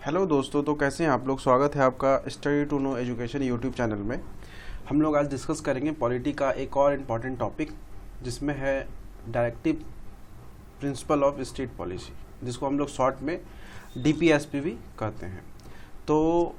Hello दोस्तों, तो कैसे हैं आप लोग। स्वागत है आपका study to know education YouTube channel में। हम लोग आज डिस्कस करेंगे पॉलिटी का एक और इम्पॉर्टेंट टॉपिक, जिसमें है directive principle of state policy, जिसको हम लोग शॉर्ट में डीपीएसपी भी कहते हैं। तो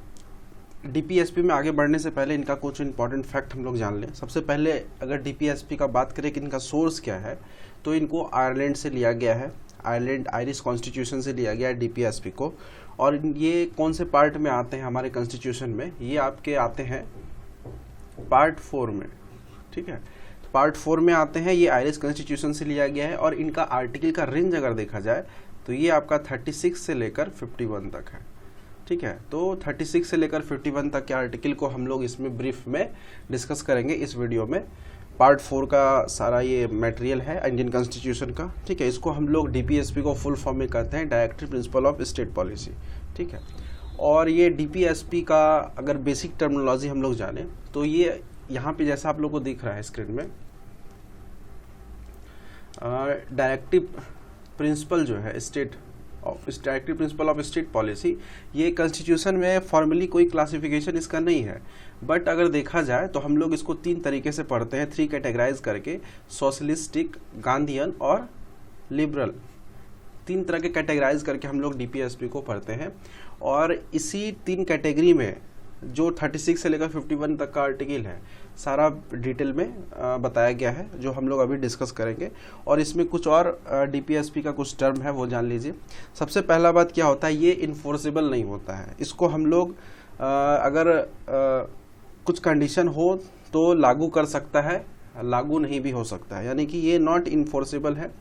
डीपीएसपी में आगे बढ़ने से पहले इनका कुछ इंपॉर्टेंट फैक्ट हम लोग जान लें। सबसे पहले अगर डीपीएसपी का बात करें कि इनका सोर्स क्या है, तो इनको आयरलैंड से लिया गया है। आयरिश कॉन्स्टिट्यूशन से लिया गया है डीपीएसपी को। और ये कौन से पार्ट में आते हैं हमारे कॉन्स्टिट्यूशन में, ये आपके आते हैं पार्ट 4 में। ठीक है, तो पार्ट 4 में आते हैं। ये आयरिश कॉन्स्टिट्यूशन से लिया गया है और इनका आर्टिकल का रेंज अगर देखा जाए तो ये आपका 36 से लेकर 51 तक है। ठीक है, तो 36 से लेकर 51 तक के आर्टिकल को हम लोग इसमें ब्रीफ में डिस्कस करेंगे इस वीडियो में। पार्ट 4 का सारा ये मटेरियल है इंडियन कॉन्स्टिट्यूशन का। ठीक है, इसको हम लोग डीपीएसपी को फुल फॉर्म में कहते हैं directive principle of state policy. ठीक है, और ये डीपीएसपी का अगर बेसिक टर्मिनोलॉजी हम लोग जाने तो ये यहाँ पे जैसा आप लोग को दिख रहा है स्क्रीन में, डायरेक्टिव प्रिंसिपल जो है directive principle of state policy, ये कॉन्स्टिट्यूशन में फॉर्मली कोई क्लासिफिकेशन इसका नहीं है। बट अगर देखा जाए तो हम लोग इसको 3 तरीके से पढ़ते हैं, 3 कैटेगराइज करके, सोशलिस्टिक, गांधीयन और लिबरल। 3 तरह के कैटेगराइज करके हम लोग डीपीएसपी को पढ़ते हैं। और इसी 3 कैटेगरी में जो 36 से लेकर 51 तक का आर्टिकल है, सारा डिटेल में बताया गया है, जो हम लोग अभी डिस्कस करेंगे। और इसमें कुछ और डीपीएसपी का कुछ टर्म है, वो जान लीजिए। सबसे पहला बात क्या होता है, ये इन्फोर्सेबल नहीं होता है। इसको हम लोग अगर कुछ कंडीशन हो तो लागू कर सकता है, लागू नहीं भी हो सकता है, यानी कि ये नॉट इन्फोर्सेबल है।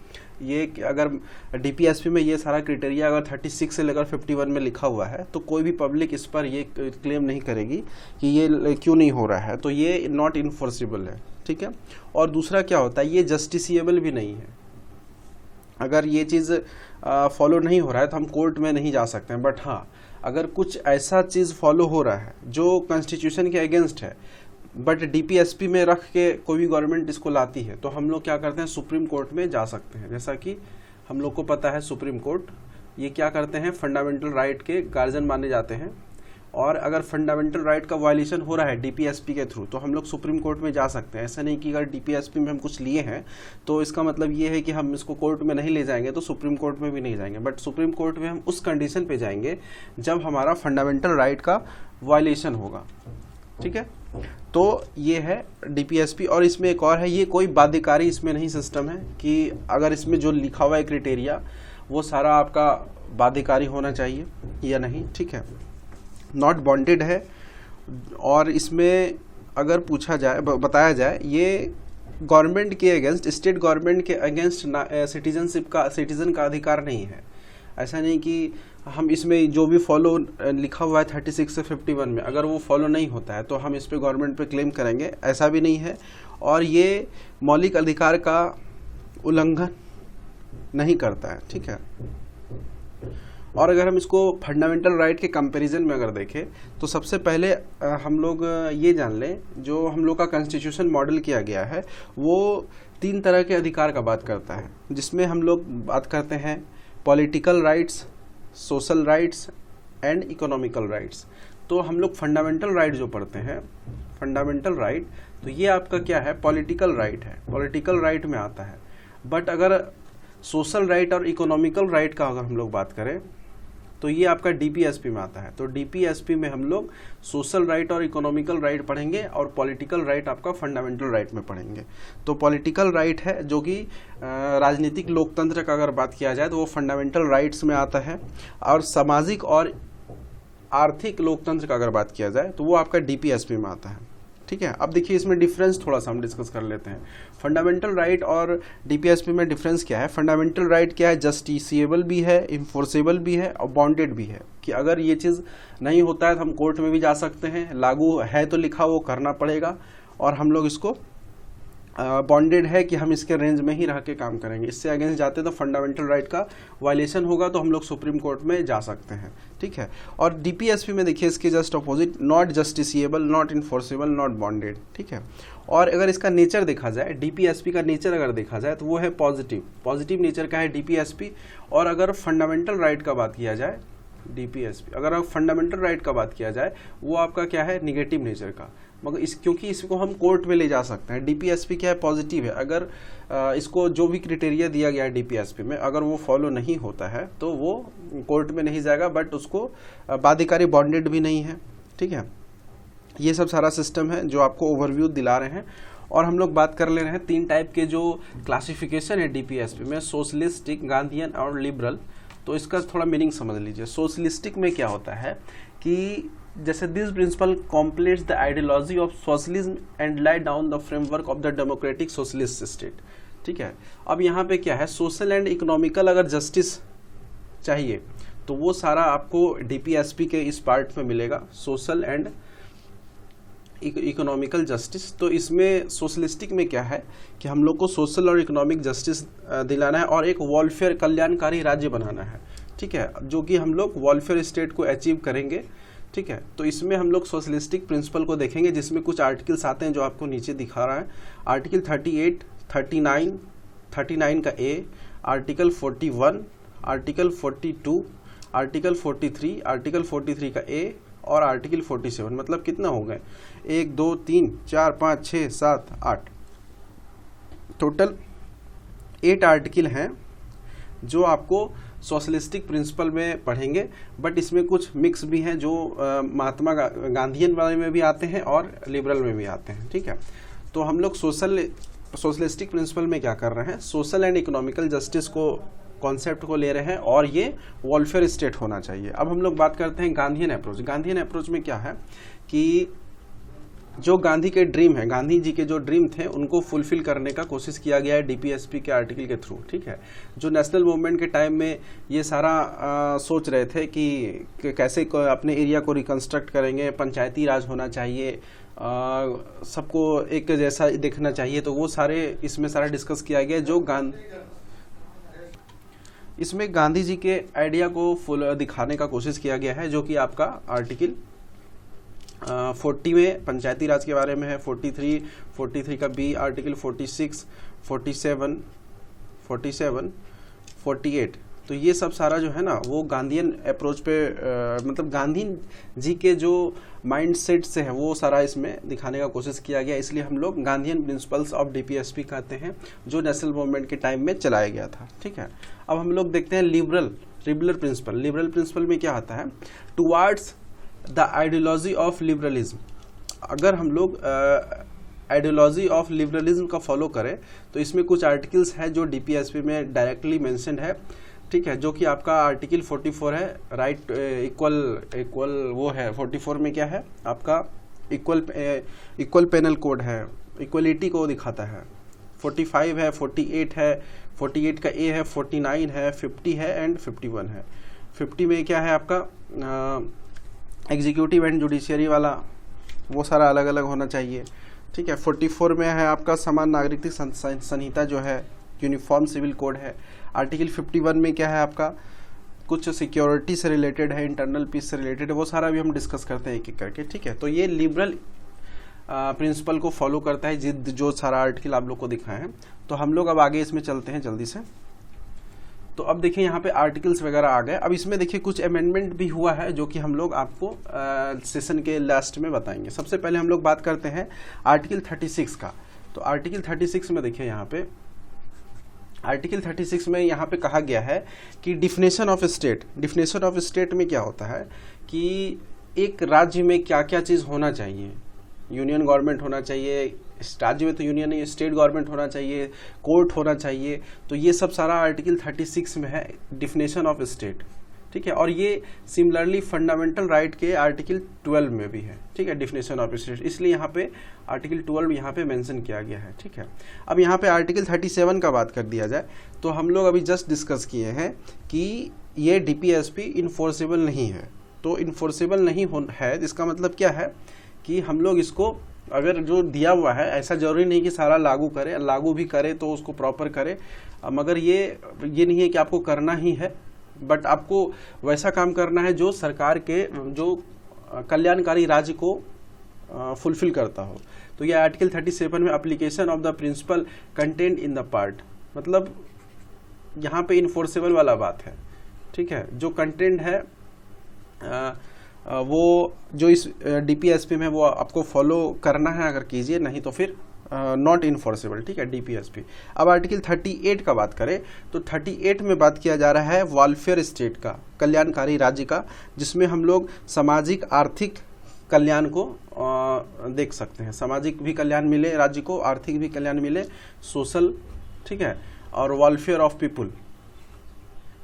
ये अगर डीपीएसपी में ये सारा क्राइटेरिया अगर 36 से लेकर 51 में लिखा हुआ है तो कोई भी पब्लिक इस पर ये क्लेम नहीं करेगी कि ये क्यों नहीं हो रहा है, तो ये नॉट इन्फोर्सेबल है। ठीक है, और दूसरा क्या होता है, ये जस्टिसिएबल भी नहीं है। अगर ये चीज़ फॉलो नहीं हो रहा है तो हम कोर्ट में नहीं जा सकते हैं। बट हाँ, अगर कुछ ऐसा चीज़ फॉलो हो रहा है जो कॉन्स्टिट्यूशन के अगेंस्ट है, बट डीपीएसपी में रख के कोई भी गवर्नमेंट इसको लाती है, तो हम लोग क्या करते हैं, सुप्रीम कोर्ट में जा सकते हैं। जैसा कि हम लोग को पता है, सुप्रीम कोर्ट ये क्या करते हैं, फंडामेंटल राइट के गार्जियन माने जाते हैं। और अगर फंडामेंटल राइट का वायलेशन हो रहा है डीपीएसपी के थ्रू, तो हम लोग सुप्रीम कोर्ट में जा सकते हैं। ऐसा नहीं कि अगर डीपीएसपी में हम कुछ लिए हैं तो इसका मतलब ये है कि हम इसको कोर्ट में नहीं ले जाएंगे, तो सुप्रीम कोर्ट में भी नहीं जाएंगे। बट सुप्रीम कोर्ट में हम उस कंडीशन पे जाएंगे जब हमारा फंडामेंटल राइट का वायलेशन होगा। ठीक है, तो ये है डीपीएसपी। और इसमें एक और है, ये कोई बाध्यकारी इसमें नहीं सिस्टम है कि अगर इसमें जो लिखा हुआ है क्राइटेरिया वो सारा आपका बाध्यकारी होना चाहिए या नहीं। ठीक है, नॉट बॉन्डेड है। और इसमें अगर पूछा जाए, बताया जाए, ये गवर्नमेंट के अगेंस्ट, स्टेट गवर्नमेंट के अगेंस्ट सिटीजन का अधिकार नहीं है। ऐसा नहीं कि हम इसमें जो भी फॉलो लिखा हुआ है 36 से 51 में, अगर वो फॉलो नहीं होता है तो हम इस पे गवर्नमेंट पे क्लेम करेंगे, ऐसा भी नहीं है। और ये मौलिक अधिकार का उल्लंघन नहीं करता है। ठीक है, और अगर हम इसको फंडामेंटल राइट के कंपैरिजन में अगर देखें तो सबसे पहले हम लोग ये जान लें, जो हम लोग का कॉन्स्टिट्यूशन मॉडल किया गया है वो 3 तरह के अधिकार का बात करता है, जिसमें हम लोग बात करते हैं political rights, social rights and economical rights. तो हम लोग फंडामेंटल राइट जो पढ़ते हैं, फंडामेंटल राइट, तो ये आपका क्या है, पॉलिटिकल राइट है, पॉलिटिकल राइट में आता है। बट अगर सोशल राइट और इकोनॉमिकल राइट का अगर हम लोग बात करें तो ये आपका डीपीएसपी में आता है। तो डीपीएसपी में हम लोग सोशल राइट और इकोनॉमिकल राइट पढ़ेंगे और पॉलिटिकल राइट आपका फंडामेंटल राइट में पढ़ेंगे। तो पॉलिटिकल राइट है जो कि राजनीतिक लोकतंत्र का अगर बात किया जाए तो वो फंडामेंटल राइट्स में आता है। और सामाजिक और आर्थिक लोकतंत्र का अगर बात किया जाए तो वो आपका डीपीएसपी में आता है। ठीक है, अब देखिए इसमें डिफरेंस थोड़ा सा हम डिस्कस कर लेते हैं। फंडामेंटल राइट और डीपीएसपी में डिफरेंस क्या है। फंडामेंटल राइट क्या है, जस्टिसिएबल भी है, इन्फोर्सेबल भी है और बॉन्डेड भी है, कि अगर ये चीज़ नहीं होता है तो हम कोर्ट में भी जा सकते हैं, लागू है तो लिखा वो करना पड़ेगा। और हम लोग इसको बॉन्डेड है कि हम इसके रेंज में ही रह के काम करेंगे। इससे अगेंस्ट जाते तो फंडामेंटल राइट का वायलेशन होगा, तो हम लोग सुप्रीम कोर्ट में जा सकते हैं। ठीक है, और डीपीएसपी में देखिए इसके just opposite, not justiciable, not enforceable, not bonded. ठीक है, और अगर इसका नेचर देखा जाए, डीपीएसपी का नेचर अगर देखा जाए तो वो है पॉजिटिव नेचर का है डीपीएसपी। और अगर फंडामेंटल राइट का बात किया जाए डीपीएसपी, अगर आप फंडामेंटल राइट का बात किया जाए वो आपका क्या है, निगेटिव नेचर का, मगर क्योंकि इसको हम कोर्ट में ले जा सकते हैं। डीपीएसपी क्या है, पॉजिटिव है। अगर इसको जो भी क्राइटेरिया दिया गया है डीपीएसपी में अगर वो फॉलो नहीं होता है तो वो कोर्ट में नहीं जाएगा, बट उसको बाध्यकारी बॉन्डेड भी नहीं है। ठीक है, ये सब सारा सिस्टम है जो आपको ओवरव्यू दिला रहे हैं। और हम लोग बात कर ले रहे हैं 3 टाइप के जो क्लासिफिकेशन है डीपीएसपी में, सोशलिस्टिक, गांधीयन और लिबरल। तो इसका थोड़ा मीनिंग समझ लीजिए। सोशलिस्टिक में क्या होता है कि जैसे this principle completes the ideology of socialism and lay down the framework of the democratic socialist state. ठीक है, अब यहाँ पे क्या है, सोशल एंड इकोनॉमिकल अगर जस्टिस चाहिए तो वो सारा आपको डीपीएसपी के इस पार्ट में मिलेगा, सोशल एंड इकोनॉमिकल जस्टिस। तो इसमें सोशलिस्टिक में क्या है कि हम लोग को सोशल और इकोनॉमिक जस्टिस दिलाना है और एक वेलफेयर कल्याणकारी राज्य बनाना है। ठीक है, जो कि हम लोग वेलफेयर स्टेट को अचीव करेंगे। ठीक है, तो इसमें हम लोग सोशलिस्टिक प्रिंसिपल को देखेंगे जिसमें कुछ आर्टिकल्स आते हैं जो आपको नीचे दिखा रहा है। आर्टिकल 38, 39 का ए, आर्टिकल 41, आर्टिकल 42, आर्टिकल 43, आर्टिकल 43 का ए और आर्टिकल 47। मतलब कितना हो गए, 1 2 3 4 5 6 7 8, टोटल 8 आर्टिकल हैं जो आपको सोशलिस्टिक प्रिंसिपल में पढ़ेंगे। बट इसमें कुछ मिक्स भी हैं जो महात्मा गांधीयन वाले में भी आते हैं और लिबरल में भी आते हैं। ठीक है, तो हम लोग सोशलिस्टिक प्रिंसिपल में क्या कर रहे हैं, सोशल एंड इकोनॉमिकल जस्टिस को कॉन्सेप्ट को ले रहे हैं और ये वेलफेयर स्टेट होना चाहिए। अब हम लोग बात करते हैं गांधीयन अप्रोच। गांधीयन अप्रोच में क्या है कि जो गांधी के ड्रीम है, गांधी जी के जो ड्रीम थे उनको फुलफिल करने का कोशिश किया गया है डीपीएसपी के आर्टिकल के थ्रू। ठीक है, जो नेशनल मूवमेंट के टाइम में ये सारा सोच रहे थे कि कैसे अपने एरिया को रिकंस्ट्रक्ट करेंगे, पंचायती राज होना चाहिए, सबको एक जैसा देखना चाहिए, तो वो सारे इसमें सारा डिस्कस किया गया जो इसमें गांधी जी के आइडिया को फुल दिखाने का कोशिश किया गया है, जो कि आपका आर्टिकल 40 में पंचायती राज के बारे में है, 43 का बी, आर्टिकल 46, 47, 48। तो ये सब सारा जो है ना वो गांधीयन अप्रोच पे मतलब गांधी जी के जो माइंडसेट से है वो सारा इसमें दिखाने का कोशिश किया गया। इसलिए हम लोग गांधीयन प्रिंसिपल्स ऑफ डीपीएसपी कहते हैं, जो नेशनल मूवमेंट के टाइम में चलाया गया था। ठीक है, अब हम लोग देखते हैं लिबरल प्रिंसिपल। लिबरल प्रिंसिपल में क्या आता है, towards the ideology of liberalism. अगर हम लोग आइडियोलॉजी ऑफ लिबरलिज्म का फॉलो करें तो इसमें कुछ आर्टिकल्स हैं जो डीपीएसपी में डायरेक्टली मेंशन्ड है। ठीक है, जो कि आपका आर्टिकल 44 है, राइट इक्वल वो है। 44 में क्या है आपका, इक्वल पेनल कोड है, इक्वलिटी को दिखाता है। 45 है, 48 है, 48 का ए है, 49 है, 50 है एंड 51 है। 50 में क्या है आपका एग्जीक्यूटिव एंड जुडिशियरी वाला, वो सारा अलग अलग होना चाहिए। ठीक है, 44 में है आपका समान नागरिक संहिता जो है, यूनिफॉर्म सिविल कोड है। आर्टिकल 51 में क्या है आपका, कुछ सिक्योरिटी से रिलेटेड है, इंटरनल पीस से रिलेटेड है, वो सारा भी हम डिस्कस करते हैं एक एक करके। ठीक है, तो ये लिबरल प्रिंसिपल को फॉलो करता है जो सारा आर्टिकल आप लोग को दिखाए हैं। तो हम लोग अब आगे इसमें चलते हैं जल्दी से। तो अब देखिए यहाँ पे आर्टिकल्स वगैरह आ गए। अब इसमें देखिए कुछ अमेंडमेंट भी हुआ है जो कि हम लोग आपको सेशन के लास्ट में बताएंगे। सबसे पहले हम लोग बात करते हैं आर्टिकल 36 का। तो आर्टिकल 36 में देखिए यहाँ पे आर्टिकल 36 में यहाँ पे कहा गया है कि डिफिनेशन ऑफ स्टेट में क्या होता है कि एक राज्य में क्या क्या चीज़ होना चाहिए। यूनियन गवर्नमेंट होना चाहिए, राज्य में तो यूनियन नहीं, स्टेट गवर्नमेंट होना चाहिए, कोर्ट होना चाहिए। तो ये सब सारा आर्टिकल 36 में है, डिफिनेशन ऑफ स्टेट। ठीक है, और ये सिमिलरली फंडामेंटल राइट के आर्टिकल 12 में भी है। ठीक है, डिफिनेशन ऑफ स्टेट, इसलिए यहाँ पे आर्टिकल 12 यहाँ पे मेंशन किया गया है। ठीक है, अब यहाँ पे आर्टिकल 37 का बात कर दिया जाए तो हम लोग अभी जस्ट डिस्कस किए हैं कि ये डीपीएसपी इन्फोर्सेबल नहीं है। तो इन्फोर्सेबल नहीं है इसका मतलब क्या है कि हम लोग इसको अगर जो दिया हुआ है, ऐसा जरूरी नहीं कि सारा लागू करे, लागू भी करे तो उसको प्रॉपर करे, मगर ये नहीं है कि आपको करना ही है, बट आपको वैसा काम करना है जो सरकार के जो कल्याणकारी राज्य को फुलफिल करता हो। तो ये आर्टिकल 37 में application of the principle content in the part, मतलब यहाँ पे इन्फोर्सेबल वाला बात है। ठीक है, जो कंटेंट है वो जो इस डीपीएसपी में वो आपको फॉलो करना है, अगर कीजिए, नहीं तो फिर नॉट इन्फोर्सेबल, ठीक है, डीपीएसपी। अब आर्टिकल 38 का बात करें तो 38 में बात किया जा रहा है वेलफेयर स्टेट का, कल्याणकारी राज्य का, जिसमें हम लोग सामाजिक आर्थिक कल्याण को देख सकते हैं। सामाजिक भी कल्याण मिले राज्य को, आर्थिक भी कल्याण मिले, सोशल, ठीक है, और वेलफेयर ऑफ पीपुल,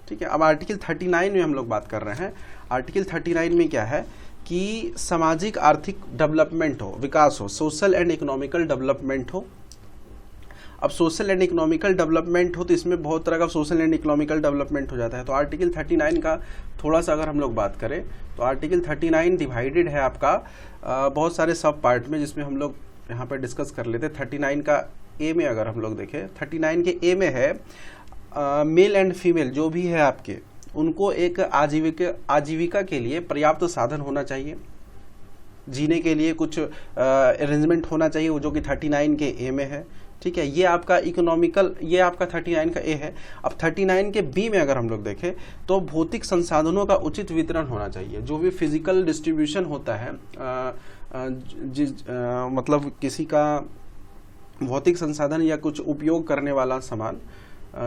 ठीक है। अब आर्टिकल 39 में हम लोग बात कर रहे हैं। आर्टिकल 39 में क्या है कि सामाजिक आर्थिक डेवलपमेंट हो, विकास हो, सोशल एंड इकोनॉमिकल डेवलपमेंट हो। अब सोशल एंड इकोनॉमिकल डेवलपमेंट हो तो इसमें बहुत तरह का सोशल एंड इकोनॉमिकल डेवलपमेंट हो जाता है। तो आर्टिकल 39 का थोड़ा सा अगर हम लोग बात करें तो आर्टिकल 39 डिवाइडेड है आपका बहुत सारे सब पार्ट में, जिसमें हम लोग यहाँ पर डिस्कस कर लेते हैं। 39 का ए में अगर हम लोग देखें, 39 के ए में है मेल एंड फीमेल जो भी है आपके, उनको एक आजीविका के लिए पर्याप्त साधन होना चाहिए, जीने के लिए कुछ अरेंजमेंट होना चाहिए, वो जो कि 39 के ए में है, ठीक है। ये आपका इकोनॉमिकल, ये आपका 39 का ए है। अब 39 के बी में अगर हम लोग देखें तो भौतिक संसाधनों का उचित वितरण होना चाहिए। जो भी फिजिकल डिस्ट्रीब्यूशन होता है, मतलब किसी का भौतिक संसाधन या कुछ उपयोग करने वाला सामान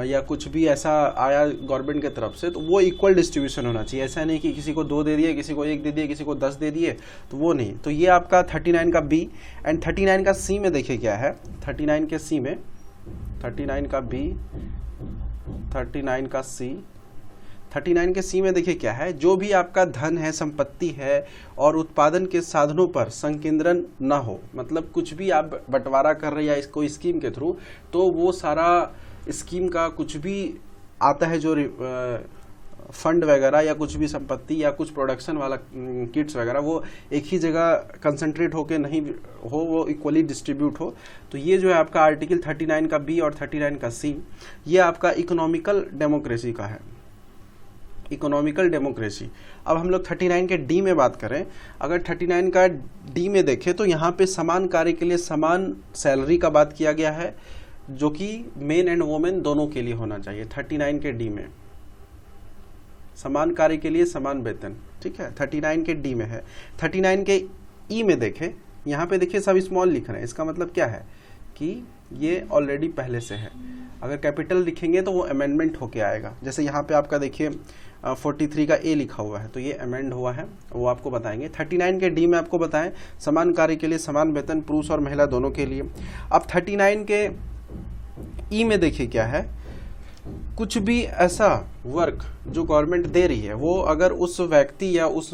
या कुछ भी ऐसा आया गवर्नमेंट की तरफ से, तो वो इक्वल डिस्ट्रीब्यूशन होना चाहिए। ऐसा नहीं कि किसी को 2 दे दिए, किसी को 1 दे दिए, किसी को 10 दे दिए, तो वो नहीं। तो ये आपका 39 का बी। एंड 39 का सी में देखिए क्या है। 39 के सी में, 39 का बी, 39 का सी, 39 के सी में देखिए क्या है। जो भी आपका धन है, संपत्ति है और उत्पादन के साधनों पर संकेंद्रण न हो, मतलब कुछ भी आप बंटवारा कर रहे हैं या कोई स्कीम के थ्रू, तो वो सारा स्कीम का कुछ भी आता है, जो फंड वगैरह या कुछ भी संपत्ति या कुछ प्रोडक्शन वाला किट्स वगैरह, वो एक ही जगह कंसंट्रेट होके नहीं हो, वो इक्वली डिस्ट्रीब्यूट हो। तो ये जो है आपका आर्टिकल 39 का बी और 39 का सी, ये आपका इकोनॉमिकल डेमोक्रेसी का है, इकोनॉमिकल डेमोक्रेसी। अब हम लोग 39 के डी में बात करें, अगर 39 का डी में देखें तो यहाँ पे समान कार्य के लिए समान सैलरी का बात किया गया है, जो कि मेन एंड वोमेन दोनों के लिए होना चाहिए। 39 के डी में समान कार्य के लिए समान वेतन, ठीक है, 39 के डी में है। 39 के ई में देखें, यहाँ पे देखिए सब स्मॉल लिख रहे हैं, इसका मतलब क्या है कि ये ऑलरेडी पहले से है। अगर कैपिटल लिखेंगे तो वो अमेंडमेंट होके आएगा। जैसे यहाँ पे आपका देखिए 43 का ए लिखा हुआ है, तो ये अमेंड हुआ है, वो आपको बताएंगे। 39 के डी में आपको बताएं समान कार्य के लिए समान वेतन, पुरुष और महिला दोनों के लिए। अब 39 के ई में देखिए क्या है, कुछ भी ऐसा वर्क जो गवर्नमेंट दे रही है, वो अगर उस व्यक्ति या उस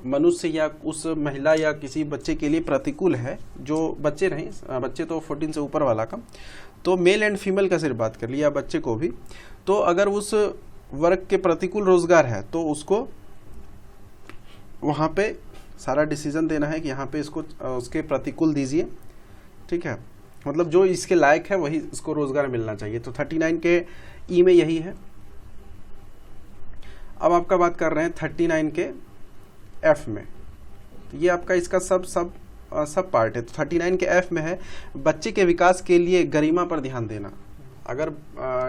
मनुष्य या उस महिला या किसी बच्चे के लिए प्रतिकूल है, जो बच्चे नहीं, बच्चे तो 14 से ऊपर वाला का, तो मेल एंड फीमेल का सिर्फ बात कर लिया, बच्चे को भी, तो अगर उस वर्ग के प्रतिकूल रोजगार है तो उसको वहाँ पे सारा डिसीजन देना है कि यहाँ पे इसको उसके प्रतिकूल दीजिए, ठीक है, मतलब जो इसके लायक है वही इसको रोजगार मिलना चाहिए। तो 39 के ई में यही है। अब आपका बात कर रहे हैं 39 के एफ में, तो ये आपका इसका सब पार्ट है। तो 39 के एफ में है बच्चे के विकास के लिए गरिमा पर ध्यान देना। अगर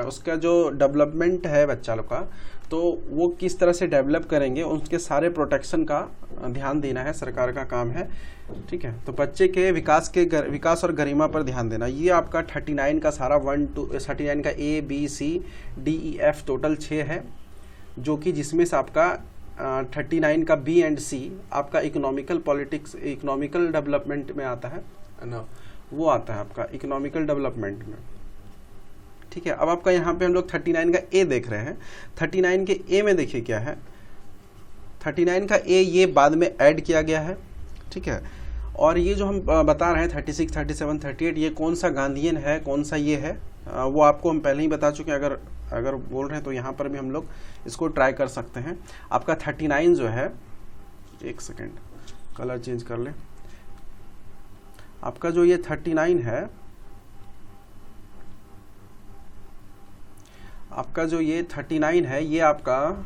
उसका जो डेवलपमेंट है बच्चा लोग का, तो वो किस तरह से डेवलप करेंगे, उसके सारे प्रोटेक्शन का ध्यान देना है, सरकार का काम है, ठीक है। तो बच्चे के विकास और गरिमा पर ध्यान देना, ये आपका 39 का सारा 39 का A B C D E F total 6 है, जो कि जिसमें से आपका 39 का बी एंड सी आपका इकोनॉमिकल पॉलिटिक्स, इकोनॉमिकल डेवलपमेंट में आता है ना, वो आता है आपका इकोनॉमिकल डेवलपमेंट में, ठीक है। अब आपका यहाँ पे हम लोग 39 का ए देख रहे हैं। 39 के ए में देखिए क्या है, 39 का ए ये बाद में ऐड किया गया है, ठीक है। और ये जो हम बता रहे हैं 36, 37, 38, ये कौन सा गांधीयन है, कौन सा ये है, वो आपको हम पहले ही बता चुके हैं। अगर बोल रहे हैं तो यहाँ पर भी हम लोग इसको ट्राई कर सकते हैं। आपका 39 जो है, एक सेकेंड कलर चेंज कर ले, आपका जो ये 39 है, आपका जो ये 39 है, ये आपका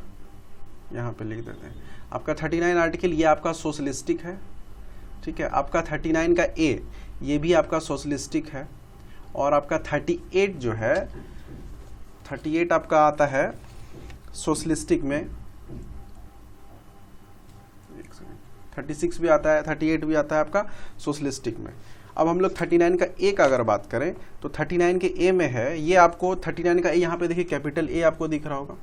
यहाँ पे लिख देते हैं, आपका 39 आर्टिकल ये आपका सोशलिस्टिक है, ठीक है। आपका 39 का ए ये भी आपका सोशलिस्टिक है। और आपका 38 जो है, 38 आपका आता है सोशलिस्टिक में, 36 भी आता है, 38 भी आता है आपका सोशलिस्टिक में। अब हम लोग 39 का ए का अगर बात करें तो 39 के ए में है, ये आपको 39 का ए यहाँ पे देखिए कैपिटल ए आपको दिख रहा होगा,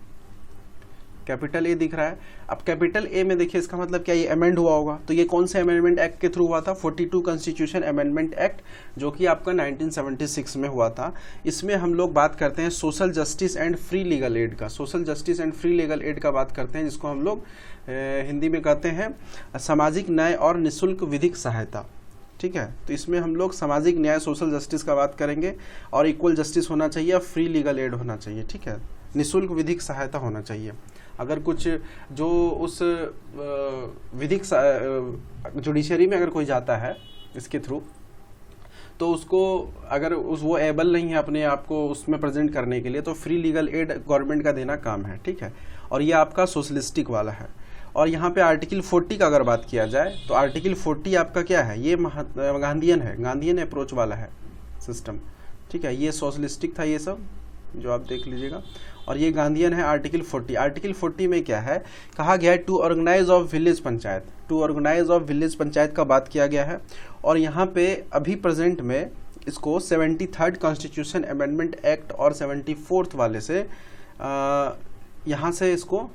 कैपिटल ए दिख रहा है। अब कैपिटल ए में देखिए इसका मतलब क्या, ये अमेंड हुआ होगा, तो ये कौन से अमेंडमेंट एक्ट के थ्रू हुआ था, 42 कॉन्स्टिट्यूशन अमेंडमेंट एक्ट, जो कि आपका 1976 में हुआ था। इसमें हम लोग बात करते हैं social justice and free legal aid का, social justice and free legal aid का बात करते हैं, जिसको हम लोग हिंदी में कहते हैं सामाजिक न्याय और निःशुल्क विधिक सहायता। ठीक है, तो इसमें हम लोग सामाजिक न्याय सोशल जस्टिस का बात करेंगे, और इक्वल जस्टिस होना चाहिए, फ्री लीगल एड होना चाहिए। ठीक है, निःशुल्क विधिक सहायता होना चाहिए। अगर कुछ जो उस विधिक जुडिशरी में अगर कोई जाता है इसके थ्रू, तो उसको अगर वो एबल नहीं है अपने आप को उसमें प्रेजेंट करने के लिए, तो फ्री लीगल एड गवर्नमेंट का देना काम है। ठीक है, और ये आपका सोशलिस्टिक वाला है। और यहाँ पे आर्टिकल 40 का अगर बात किया जाए तो आर्टिकल 40 आपका क्या है, ये गांधीयन है, गांधीयन अप्रोच वाला है सिस्टम। ठीक है, ये सोशलिस्टिक था ये सब जो आप देख लीजिएगा, और ये गांधीयन है आर्टिकल 40। आर्टिकल 40 में क्या है, कहा गया है to organize of village panchayat, to organize of village panchayat का बात किया गया है। और यहाँ पे अभी प्रेजेंट में इसको 73rd कॉन्स्टिट्यूशन अमेंडमेंट एक्ट और 74th वाले से यहाँ से इसको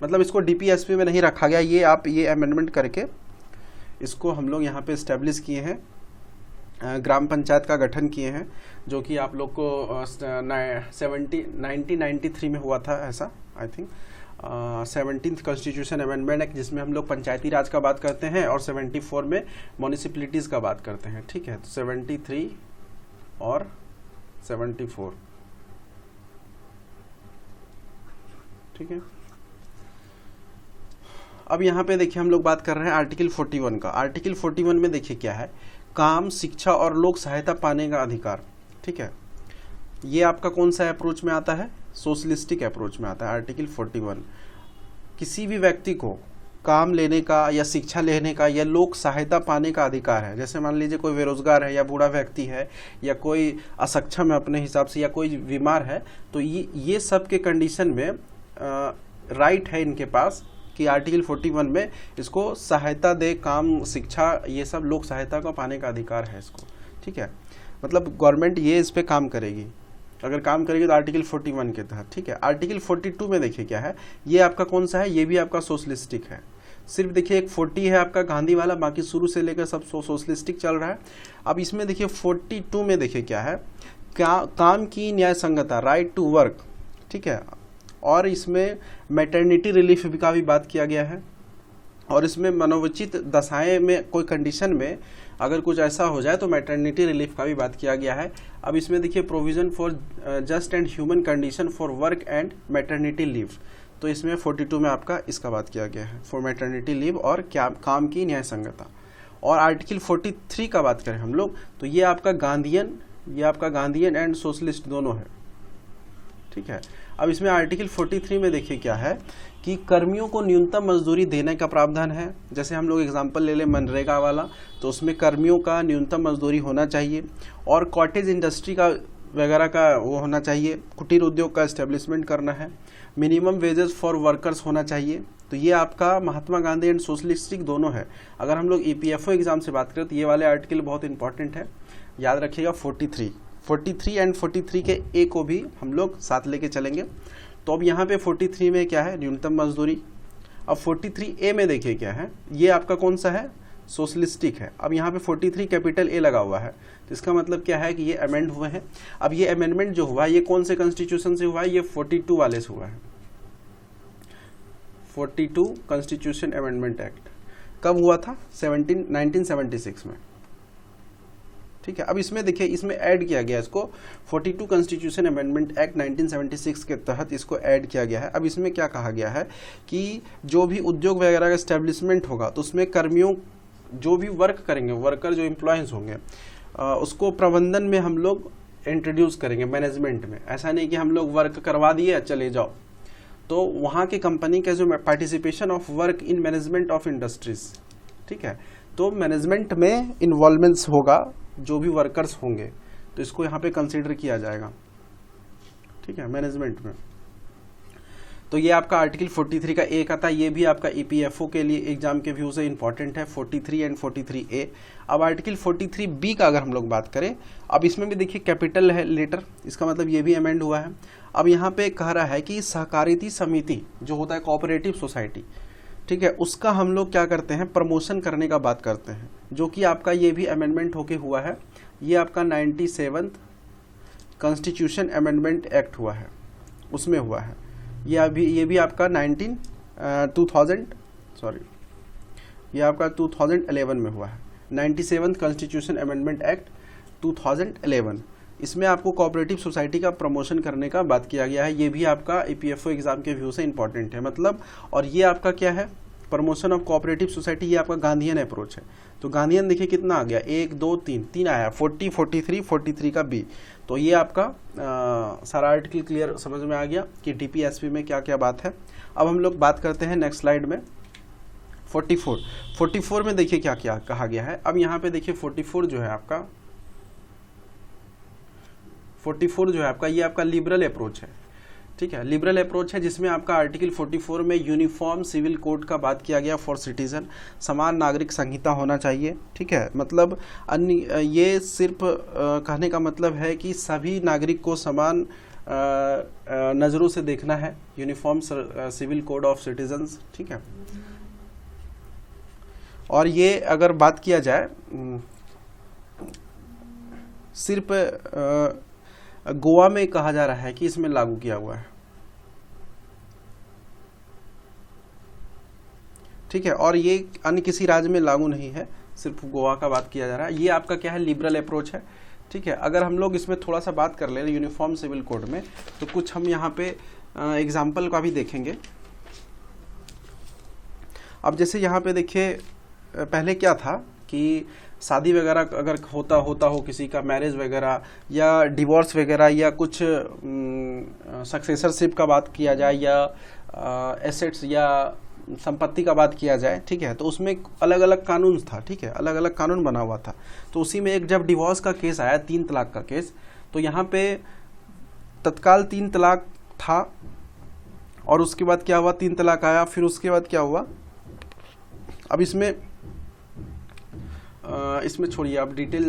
मतलब इसको डीपीएसपी में नहीं रखा गया, ये आप ये अमेंडमेंट करके इसको हम लोग यहाँ पे इस्टेब्लिश किए हैं, ग्राम पंचायत का गठन किए हैं, जो कि आप लोग को 1993 में हुआ था ऐसा, I think 17th constitution amendment act, जिसमें हम लोग पंचायती राज का बात करते हैं, और 74 में म्यूनिसिपैलिटीज़ का बात करते हैं। ठीक है, तो 73 और 74। ठीक है, अब यहाँ पे देखिए हम लोग बात कर रहे हैं आर्टिकल 41 का। आर्टिकल 41 में देखिए क्या है, काम, शिक्षा और लोक सहायता पाने का अधिकार। ठीक है, ये आपका कौन सा अप्रोच में आता है, सोशलिस्टिक अप्रोच में आता है। आर्टिकल 41 किसी भी व्यक्ति को काम लेने का या शिक्षा लेने का या लोक सहायता पाने का अधिकार है। जैसे मान लीजिए कोई बेरोजगार है या बूढ़ा व्यक्ति है या कोई असक्षम है अपने हिसाब से या कोई बीमार है, तो ये सब के कंडीशन में राइट है इनके पास कि आर्टिकल 41 में इसको सहायता दे, काम, शिक्षा, ये सब लोक सहायता को पाने का अधिकार है इसको। ठीक है, मतलब गवर्नमेंट ये इस पे काम करेगी, अगर काम करेगी तो आर्टिकल 41 के तहत। ठीक है, आर्टिकल 42 में देखिए क्या है, ये आपका कौन सा है, ये भी आपका सोशलिस्टिक है। सिर्फ देखिए एक 40 है आपका गांधी वाला, बाकी शुरू से लेकर सब सोशलिस्टिक चल रहा है। अब इसमें देखिए 42 में देखिए क्या है, काम की न्याय संगता, राइट टू वर्क। ठीक है, और इसमें मैटरनिटी रिलीफ का भी बात किया गया है, और इसमें मनोवचित दशाएं में कोई कंडीशन में अगर कुछ ऐसा हो जाए तो मैटरनिटी रिलीफ का भी बात किया गया है। अब इसमें देखिए provision for just and human condition for work and maternity leave, तो इसमें 42 में आपका इसका बात किया गया है, फॉर मैटरनिटी लीव और क्या काम की न्याय संगता। और आर्टिकल 43 का बात करें हम लोग तो ये आपका गांधीयन एंड सोशलिस्ट दोनों है। ठीक है, अब इसमें आर्टिकल 43 में देखिए क्या है कि कर्मियों को न्यूनतम मजदूरी देने का प्रावधान है। जैसे हम लोग एग्जांपल ले लें मनरेगा वाला, तो उसमें कर्मियों का न्यूनतम मजदूरी होना चाहिए, और कॉटेज इंडस्ट्री का वगैरह का वो होना चाहिए, कुटीर उद्योग का एस्टेब्लिशमेंट करना है, मिनिमम वेजेस फॉर वर्कर्स होना चाहिए। तो ये आपका महात्मा गांधी एंड सोशलिस्टिक दोनों है। अगर हम लोग EPFO एग्जाम से बात करें तो ये वाले आर्टिकल बहुत इंपॉर्टेंट है, याद रखिएगा। 43 एंड 43 के ए को भी हम लोग साथ लेके चलेंगे। तो अब यहाँ पे 43 में क्या है, न्यूनतम मजदूरी। अब 43A में देखिए क्या है, ये आपका कौन सा है, सोशलिस्टिक है। अब यहाँ पे 43 कैपिटल ए लगा हुआ है, तो इसका मतलब क्या है कि ये अमेंड हुए हैं। अब ये अमेंडमेंट जो हुआ ये कौन से कॉन्स्टिट्यूशन से हुआ है, ये 42 वाले से हुआ है। 42 कॉन्स्टिट्यूशन अमेंडमेंट एक्ट कब हुआ था, 1976 में। ठीक है, अब इसमें देखिए इसमें ऐड किया गया इसको 42 कॉन्स्टिट्यूशन अमेंडमेंट एक्ट 1976 के तहत इसको ऐड किया गया है। अब इसमें क्या कहा गया है कि जो भी उद्योग वगैरह का एस्टेब्लिशमेंट होगा तो उसमें कर्मियों जो भी वर्क करेंगे, वर्कर जो एम्प्लॉयज होंगे, उसको प्रबंधन में हम लोग इंट्रोड्यूस करेंगे, मैनेजमेंट में। ऐसा नहीं कि हम लोग वर्क करवा दिए चले जाओ, तो वहाँ के कंपनी का जो participation of work in management of industries. ठीक है, तो मैनेजमेंट में इन्वॉल्वमेंट्स होगा जो भी वर्कर्स होंगे, तो इसको यहाँ पे कंसीडर किया जाएगा। ठीक है, मैनेजमेंट में। तो ये आपका आर्टिकल 43 का एक आता है, ये भी आपका ईपीएफओ के लिए एग्जाम के व्यू से इंपॉर्टेंट है, 43 एंड 43A। अब आर्टिकल 43B का अगर हम लोग बात करें, अब इसमें भी देखिए कैपिटल है लेटर, इसका मतलब ये भी अमेंड हुआ है। अब यहाँ पे कह रहा है कि सहकारिता समिति जो होता है कोऑपरेटिव सोसाइटी, ठीक है, उसका हम लोग क्या करते हैं, प्रमोशन करने का बात करते हैं, जो कि आपका ये भी अमेंडमेंट होके हुआ है। ये आपका 97th कॉन्स्टिट्यूशन अमेंडमेंट एक्ट हुआ है, उसमें हुआ है। ये भी आपका 2011 में हुआ है, 97th कॉन्स्टिट्यूशन अमेंडमेंट एक्ट 2011। इसमें आपको कोऑपरेटिव सोसाइटी का प्रमोशन करने का बात किया गया है। ये भी आपका ईपीएफओ एग्जाम के व्यू से इंपॉर्टेंट है, मतलब। और ये आपका क्या है, प्रमोशन ऑफ कोऑपरेटिव सोसाइटी, ये आपका गांधीयन अप्रोच है। तो गांधीयन देखिए कितना आ गया, 1 2 3 आया, 40 43 43 का बी। तो ये आपका सारा आर्टिकल क्लियर समझ में आ गया कि डीपीएसपी में क्या क्या बात है। अब हम लोग बात करते हैं नेक्स्ट स्लाइड में 44 में देखिए क्या क्या कहा गया है। अब यहाँ पे देखिए 44 जो है आपका ये आपका लिबरल अप्रोच है, ठीक है, लिबरल अप्रोच है, जिसमें आपका आर्टिकल 44 में यूनिफॉर्म सिविल कोड का बात किया गया फॉर सिटीजन, समान नागरिक संहिता होना चाहिए, ठीक है। मतलब अन्य ये सिर्फ कहने का मतलब है कि सभी नागरिक को समान नज़रों से देखना है, uniform civil code of citizens, ठीक है। और ये अगर बात किया जाए सिर्फ गोवा में कहा जा रहा है कि इसमें लागू किया हुआ है, ठीक है, और ये अन्य किसी राज्य में लागू नहीं है, सिर्फ गोवा का बात किया जा रहा है। ये आपका क्या है, लिबरल अप्रोच है, ठीक है। अगर हम लोग इसमें थोड़ा सा बात कर ले यूनिफॉर्म सिविल कोड में, तो कुछ हम यहाँ पे एग्जाम्पल का भी देखेंगे। अब जैसे यहाँ पे देखिए पहले क्या था कि शादी वगैरह अगर होता हो किसी का, मैरिज वगैरह या डिवोर्स वगैरह या कुछ सक्सेसरशिप का बात किया जाए या एसेट्स या संपत्ति का बात किया जाए, ठीक है, तो उसमें अलग अलग कानून था, ठीक है, अलग अलग कानून बना हुआ था। तो उसी में एक जब डिवोर्स का केस आया, 3 तलाक का केस, तो यहाँ पे तत्काल 3 तलाक था, और उसके बाद क्या हुआ, 3 तलाक आया, फिर उसके बाद क्या हुआ। अब इसमें छोड़िए, अब डिटेल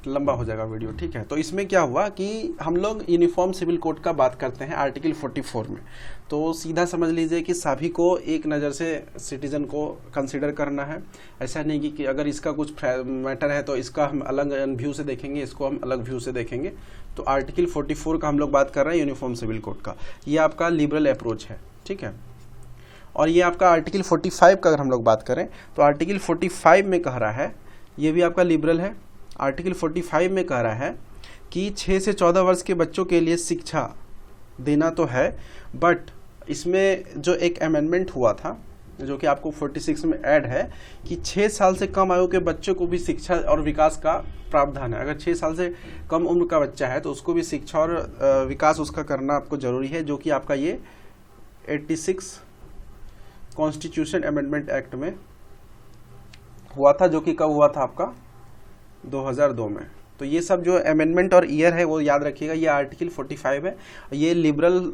लंबा हो जाएगा वीडियो, ठीक है। तो इसमें क्या हुआ कि हम लोग यूनिफॉर्म सिविल कोड का बात करते हैं आर्टिकल 44 में। तो सीधा समझ लीजिए कि सभी को एक नज़र से सिटीजन को कंसीडर करना है। ऐसा नहीं कि अगर इसका कुछ मैटर है तो इसका हम अलग व्यू से देखेंगे, इसको हम अलग व्यू से देखेंगे। तो आर्टिकल 44 का हम लोग बात कर रहे हैं यूनिफॉर्म सिविल कोड का, ये आपका लिबरल अप्रोच है, ठीक है। और ये आपका आर्टिकल 45 का अगर हम लोग बात करें, तो आर्टिकल 45 में कह रहा है, ये भी आपका लिबरल है। आर्टिकल 45 में कह रहा है कि 6 से 14 वर्ष के बच्चों के लिए शिक्षा देना तो है, बट इसमें जो एक अमेंडमेंट हुआ था जो कि आपको 46 में ऐड है कि 6 साल से कम आयु के बच्चों को भी शिक्षा और विकास का प्रावधान है। अगर 6 साल से कम उम्र का बच्चा है तो उसको भी शिक्षा और विकास उसका करना आपको जरूरी है, जो कि आपका ये 86 कॉन्स्टिट्यूशन अमेंडमेंट एक्ट में हुआ था, जो कि कब हुआ था आपका 2002 में। तो ये सब जो अमेंडमेंट और ईयर है वो याद रखिएगा। ये आर्टिकल 45 है, ये लिबरल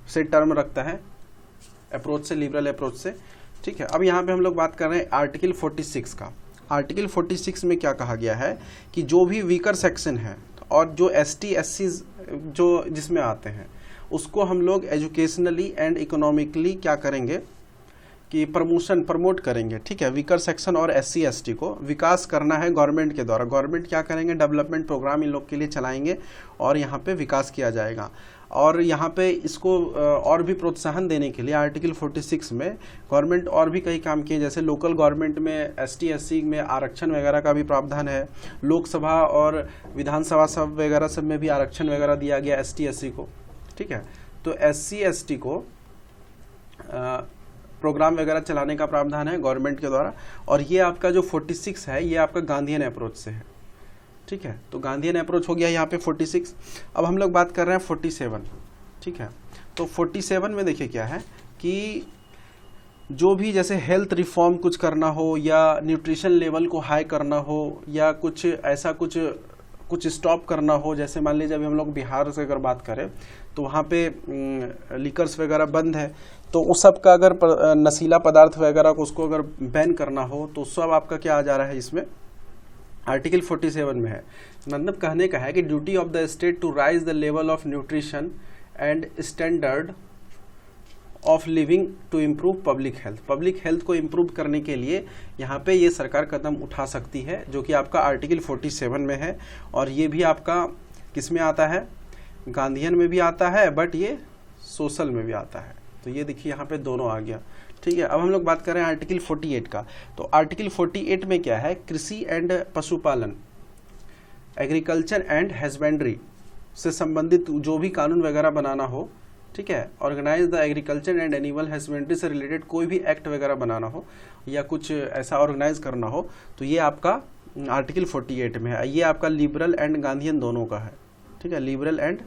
से टर्म रखता है, अप्रोच से, लिबरल अप्रोच से, ठीक है। अब यहाँ पे हम लोग बात कर रहे हैं आर्टिकल 46 का। आर्टिकल 46 में क्या कहा गया है कि जो भी वीकर सेक्शन है और जो ST SC जो जिसमें आते हैं उसको हम लोग एजुकेशनली एंड इकोनॉमिकली क्या करेंगे कि प्रमोट करेंगे, ठीक है। वीकर सेक्शन और SC ST को विकास करना है गवर्नमेंट के द्वारा। गवर्नमेंट क्या करेंगे, डेवलपमेंट प्रोग्राम इन लोग के लिए चलाएंगे और यहाँ पे विकास किया जाएगा। और यहाँ पे इसको और भी प्रोत्साहन देने के लिए आर्टिकल 46 में गवर्नमेंट और भी कई काम किए, जैसे लोकल गवर्नमेंट में ST SC में आरक्षण वगैरह का भी प्रावधान है। लोकसभा और विधानसभा सब वगैरह सब में भी आरक्षण वगैरह दिया गया ST SC को, ठीक है। तो SC ST को प्रोग्राम वगैरह चलाने का प्रावधान है गवर्नमेंट के द्वारा। और ये आपका जो 46 है ये आपका गांधीयन अप्रोच से है, ठीक है। तो गांधीयन अप्रोच हो गया यहाँ पे 46। अब हम लोग बात कर रहे हैं 47, ठीक है। तो 47 में देखिए क्या है कि जो भी जैसे हेल्थ रिफॉर्म कुछ करना हो या न्यूट्रिशन लेवल को हाई करना हो या कुछ ऐसा कुछ कुछ स्टॉप करना हो, जैसे मान लीजिए अभी हम लोग बिहार से अगर बात करें तो वहाँ पे लिकर्स वगैरह बंद है, तो उस सब का अगर नशीला पदार्थ वगैरह को उसको अगर बैन करना हो तो सब आपका क्या आ जा रहा है इसमें, आर्टिकल 47 में है। मतलब कहने का है कि duty of the state to raise the level of nutrition and standard of living to improve public health. Public health को इम्प्रूव करने के लिए यहाँ पे ये सरकार कदम उठा सकती है, जो कि आपका आर्टिकल 47 में है। और ये भी आपका किस में आता है, गांधीयन में भी आता है, बट ये सोशल में भी आता है। तो ये देखिए यहाँ पे दोनों आ गया, ठीक है। अब हम लोग बात कर रहे हैं आर्टिकल 48 का। तो आर्टिकल 48 में क्या है, कृषि एंड पशुपालन, एग्रीकल्चर एंड हस्बेंड्री से संबंधित जो भी कानून वगैरह बनाना हो, ठीक है, organize the agriculture and animal husbandry से रिलेटेड कोई भी एक्ट वगैरह बनाना हो या कुछ ऐसा ऑर्गेनाइज करना हो, तो ये आपका आर्टिकल 48 में है। ये आपका लिबरल एंड गांधीयन दोनों का है, ठीक है, लिबरल एंड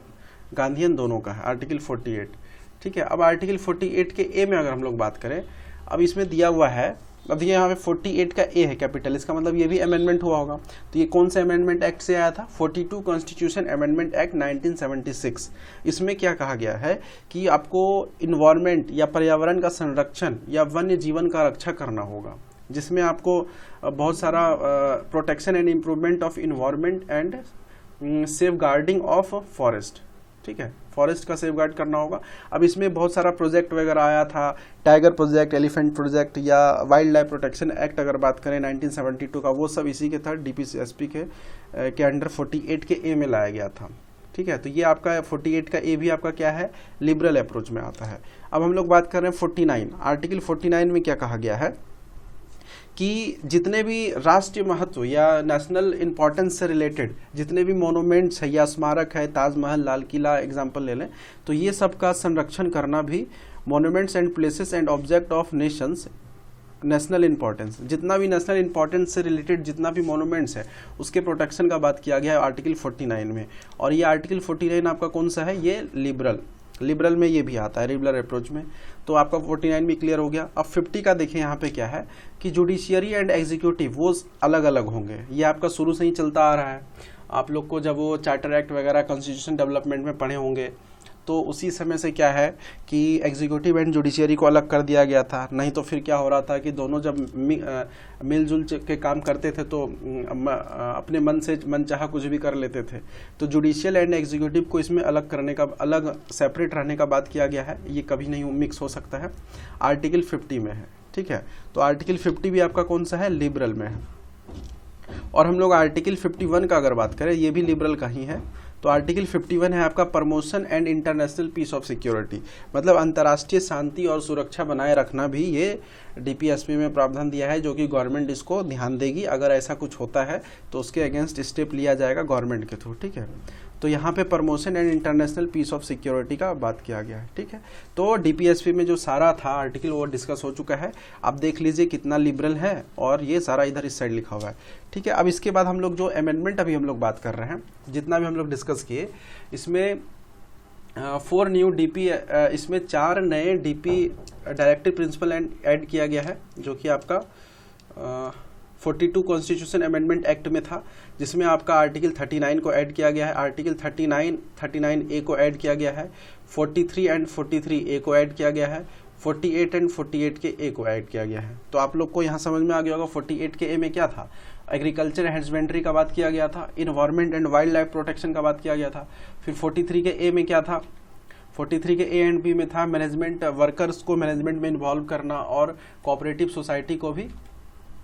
गांधीयन दोनों का है आर्टिकल 48, ठीक है। अब आर्टिकल 48 के ए में अगर हम लोग बात करें, अब इसमें दिया हुआ है, अब ये यहाँ पे 48 का ए है कैपिटल, इसका मतलब ये भी अमेंडमेंट हुआ होगा। तो ये कौन से अमेंडमेंट एक्ट से आया था, 42 कॉन्स्टिट्यूशन अमेंडमेंट एक्ट 1976। इसमें क्या कहा गया है कि आपको इन्वायरमेंट या पर्यावरण का संरक्षण या वन्य जीवन का रक्षा करना होगा, जिसमें आपको बहुत सारा protection and improvement of environment and safeguarding of forest, ठीक है, फॉरेस्ट का सेफ गार्ड करना होगा। अब इसमें बहुत सारा प्रोजेक्ट वगैरह आया था, टाइगर प्रोजेक्ट, एलिफेंट प्रोजेक्ट या वाइल्ड लाइफ प्रोटेक्शन एक्ट अगर बात करें 1972 का, वो सब इसी के था, डीपीसीएसपी के अंडर 48 के ए में लाया गया था, ठीक है। तो ये आपका 48 का ए भी आपका क्या है, लिबरल अप्रोच में आता है। अब हम लोग बात कर रहे हैं 49, आर्टिकल 49 में क्या कहा गया है कि जितने भी राष्ट्रीय महत्व या नेशनल इंपॉर्टेंस से रिलेटेड जितने भी मोनूमेंट्स है या स्मारक है, ताजमहल, लाल किला एग्जाम्पल ले लें, तो ये सब का संरक्षण करना भी monuments and places and object of Nations national importance, जितना भी नेशनल इंपॉर्टेंस से रिलेटेड जितना भी मोनूमेंट्स है उसके प्रोटेक्शन का बात किया गया है आर्टिकल 49 में। और ये आर्टिकल 49 आपका कौन सा है, ये लिबरल में ये भी आता है, लिबरल अप्रोच में। तो आपका 49 भी क्लियर हो गया। अब 50 का देखिए यहाँ पे क्या है कि जुडिशियरी एंड एग्जीक्यूटिव वो अलग अलग होंगे। ये आपका शुरू से ही चलता आ रहा है, आप लोग को जब वो चार्टर एक्ट वगैरह कॉन्स्टिट्यूशन डेवलपमेंट में पढ़े होंगे तो उसी समय से क्या है कि एग्जीक्यूटिव एंड जुडिशियरी को अलग कर दिया गया था। नहीं तो फिर क्या हो रहा था कि दोनों जब मिलजुल के काम करते थे तो अपने मन से मनचाहा कुछ भी कर लेते थे। तो जुडिशियल एंड एग्जीक्यूटिव को इसमें अलग करने का, अलग सेपरेट रहने का बात किया गया है, ये कभी नहीं मिक्स हो सकता है। आर्टिकल 50 में है, ठीक है। तो आर्टिकल 50 भी आपका कौन सा है, लिबरल में है। और हम लोग आर्टिकल 51 का अगर बात करें, ये भी लिबरल का ही है। तो आर्टिकल 51 है आपका promotion and international peace of security, मतलब अंतर्राष्ट्रीय शांति और सुरक्षा बनाए रखना भी ये डीपीएसपी में प्रावधान दिया है, जो कि गवर्नमेंट इसको ध्यान देगी। अगर ऐसा कुछ होता है तो उसके अगेंस्ट स्टेप लिया जाएगा गवर्नमेंट के थ्रू, ठीक है। तो यहाँ पे promotion and international peace of security का बात किया गया है, ठीक है। तो डीपीएसपी में जो सारा था आर्टिकल वो डिस्कस हो चुका है। आप देख लीजिए कितना लिबरल है और ये सारा इधर इस साइड लिखा हुआ है, ठीक है। अब इसके बाद हम लोग जो अमेंडमेंट अभी हम लोग बात कर रहे हैं, जितना भी हम लोग डिस्कस किए, इसमें 4 न्यू डीपी, इसमें 4 नए डीपी डायरेक्टिव प्रिंसिपल ऐड किया गया है, जो कि आपका 42 कॉन्स्टिट्यूशन अमेंडमेंट एक्ट में था, जिसमें आपका आर्टिकल 39 को ऐड किया गया है, आर्टिकल 39 ए को ऐड किया गया है, 43 एंड 43 ए को ऐड किया गया है, 48 एंड 48 के ए को ऐड किया गया है। तो आप लोग को यहाँ समझ में आ गया होगा 48 के ए में क्या था, एग्रीकल्चर एंड हस्बेंड्री का बात किया गया था, environment and wild life protection का बात किया गया था। फिर 43 के ए में क्या था, 43 के ए एंड बी में था मैनेजमेंट, वर्कर्स को मैनेजमेंट में इन्वॉल्व करना और कोऑपरेटिव सोसाइटी को भी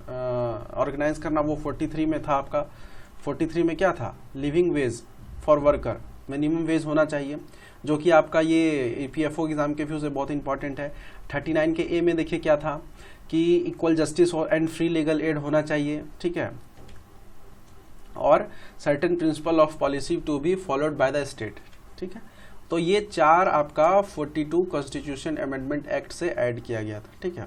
ऑर्गेनाइज करना, वो 43 में था आपका। 43 में क्या था, living ways for worker, minimum wage होना चाहिए, जो कि आपका ये ईपीएफओ एग्जाम के व्यू से बहुत इंपॉर्टेंट है। 39 के ए में देखिए क्या था कि equal justice and free legal aid होना चाहिए, ठीक है, और certain principle of policy to be followed by the state, ठीक है। तो ये 4 आपका 42 कॉन्स्टिट्यूशन अमेंडमेंट एक्ट से ऐड किया गया था, ठीक है।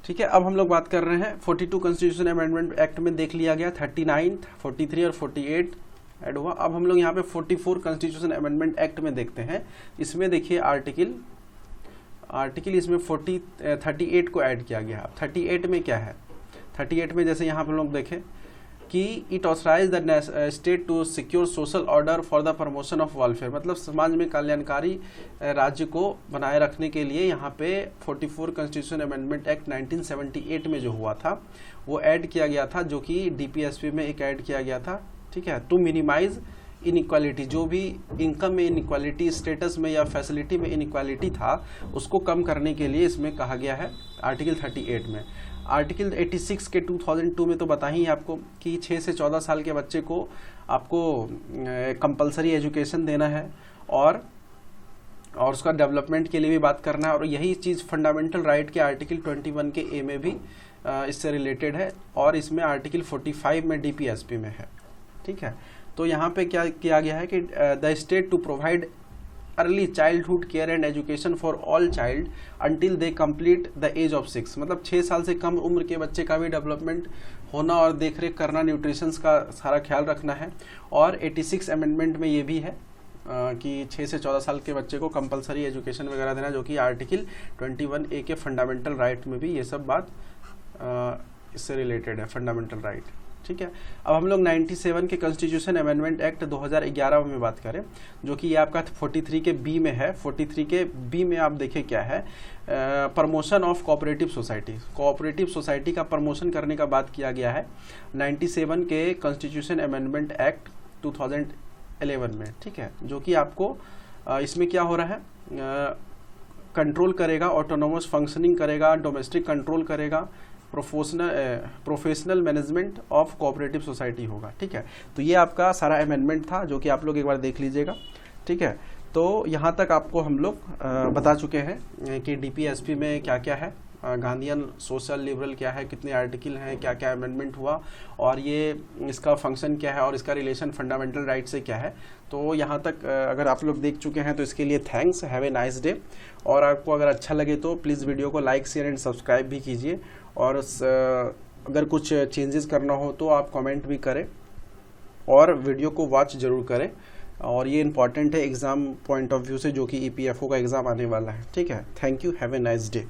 ठीक है, अब हम लोग बात कर रहे हैं 42 कॉन्स्टिट्यूशन अमेंडमेंट एक्ट में देख लिया गया 39, 43 और 48 ऐड हुआ। अब हम लोग यहाँ पे 44 कॉन्स्टिट्यूशन अमेंडमेंट एक्ट में देखते हैं। इसमें देखिए आर्टिकल इसमें 38 को ऐड किया गया। 38 में क्या है, 38 में जैसे यहाँ पर लोग देखें कि it authorize the state to secure social order for the promotion of welfare, मतलब समाज में कल्याणकारी राज्य को बनाए रखने के लिए यहाँ पे 44 कॉन्स्टिट्यूशन अमेंडमेंट एक्ट 1978 में जो हुआ था वो ऐड किया गया था, जो कि डीपीएसपी में एक ऐड किया गया था, ठीक है, टू मिनिमाइज इनइक्वालिटी, जो भी इनकम में इनइक्वालिटी, स्टेटस में या फैसिलिटी में इनइक्वालिटी था उसको कम करने के लिए इसमें कहा गया है आर्टिकल 38 में। आर्टिकल 86 के 2002 में तो बता ही आपको कि 6 से 14 साल के बच्चे को आपको कंपलसरी एजुकेशन देना है और उसका डेवलपमेंट के लिए भी बात करना है, और यही चीज़ फंडामेंटल राइट के आर्टिकल 21 के ए में भी इससे रिलेटेड है, और इसमें आर्टिकल 45 में डीपीएसपी में है, ठीक है। तो यहाँ पे क्या किया गया है कि the state to provide early childhood care and education for all child until they complete the age of 6, मतलब 6 साल से कम उम्र के बच्चे का भी डेवलपमेंट होना और देखरेख करना, न्यूट्रिशंस का सारा ख्याल रखना है। और 86 अमेंडमेंट में ये भी है कि 6 से 14 साल के बच्चे को कंपलसरी एजुकेशन वगैरह देना, जो कि आर्टिकल 21A के फंडामेंटल राइट में भी ये सब बात इससे रिलेटेड है, फंडामेंटल राइट, ठीक है। अब हम लोग 97 के कॉन्स्टिट्यूशन अमेंडमेंट एक्ट 2011 में बात करें, जो कि ये आपका 43 के बी में है। 43 के बी में आप देखें क्या है, promotion of cooperative society, cooperative society का प्रमोशन करने का बात किया गया है 97 के कॉन्स्टिट्यूशन अमेंडमेंट एक्ट 2011 में, ठीक है, जो कि आपको इसमें क्या हो रहा है, कंट्रोल करेगा, ऑटोनोमस फंक्शनिंग करेगा, डोमेस्टिक कंट्रोल करेगा, professional management of cooperative society होगा, ठीक है। तो ये आपका सारा अमेंडमेंट था जो कि आप लोग एक बार देख लीजिएगा, ठीक है। तो यहाँ तक आपको हम लोग बता चुके हैं कि डीपीएसपी में क्या क्या है, गांधीयन सोशल लिबरल क्या है, कितने आर्टिकल हैं, क्या क्या अमेंडमेंट हुआ, और ये इसका फंक्शन क्या है और इसका रिलेशन फंडामेंटल राइट से क्या है। तो यहाँ तक अगर आप लोग देख चुके हैं तो इसके लिए thanks, have a nice day. और आपको अगर अच्छा लगे तो प्लीज़ वीडियो को लाइक, शेयर एंड सब्सक्राइब भी कीजिए, और अगर कुछ चेंजेस करना हो तो आप कमेंट भी करें और वीडियो को वॉच ज़रूर करें। और ये इंपॉर्टेंट है एग्ज़ाम पॉइंट ऑफ व्यू से, जो कि ईपीएफओ का एग्ज़ाम आने वाला है, ठीक है। Thank you, have a nice day.